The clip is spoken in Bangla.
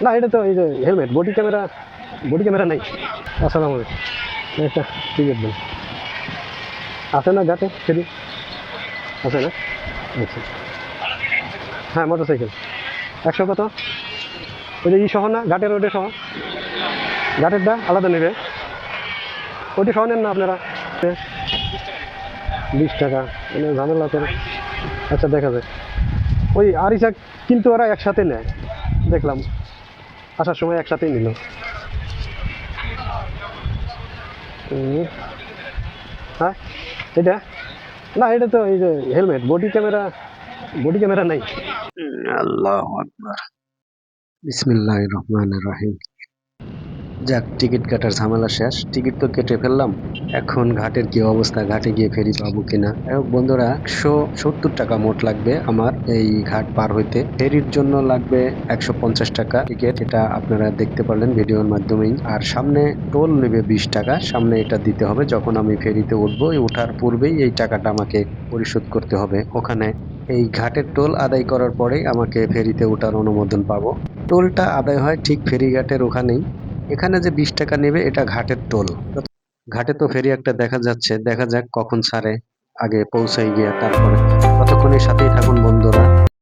না, এটা তো এই যে হেলমেট, বডি ক্যামেরা নাই। আসসালামু আলাইকুম। একটা টিকিট দেন। আছে না ঘাটে ফেরি? আছে না? আচ্ছা। হ্যাঁ, মোটর সাইকেল 100 কত? ওই যে ই সহ না, ঘাটের ওইটা সহ? ঘাটেরটা আলাদা নেবে, ওইটা সহ নেন না আপনারা? 20 টাকা মানে ঝামেলা করে। আচ্ছা, দেখা যায় ওই আরিসা, কিন্তু ওরা একসাথে নেয়, দেখলাম আসার সময় একসাথেই নিল। হ্যাঁ, এটা না, এটা তো এই যে হেলমেট, বডি ক্যামেরা নাই। আল্লাহু আকবার। বিসমিল্লাহির রহমানির রহিম। যাক, টিকিট কাটার ঝামেলা শেষ। টিকিট তো কেটে ফেললাম। এখন ঘাটের কি অবস্থা, ঘাটে গিয়ে ফেরি পাবো কিনা। বন্ধুরা, 170 টাকা মোট লাগবে আমার এই ঘাট পার হইতে। ফেরির জন্য লাগবে 150 টাকা টিকিট, এটা আপনারা দেখতে পারলেন ভিডিওর মাধ্যমেই। আর সামনে টোল নেবে 20 টাকা, সামনে এটা দিতে হবে। যখন আমি ফেরিতে উঠবো, এই ওঠার পূর্বেই এই টাকাটা আমাকে পরিশোধ করতে হবে ওখানে। এই ঘাটের টোল আদায় করার পরেই আমাকে ফেরিতে ওঠার অনুমোদন পাবো। টোলটা আদায় হয় ঠিক ফেরিঘাটের ওখানেই। এখানে যে 20 টাকা নেবে, এটা ঘাটের টোল। ঘাটে তো ফেরি একটা দেখা যাচ্ছে, দেখা যাক কখন ছাড়ে, আগে পৌঁছাই গিয়া তারপরে। ততক্ষণের সাথেই থাকুন বন্ধুরা।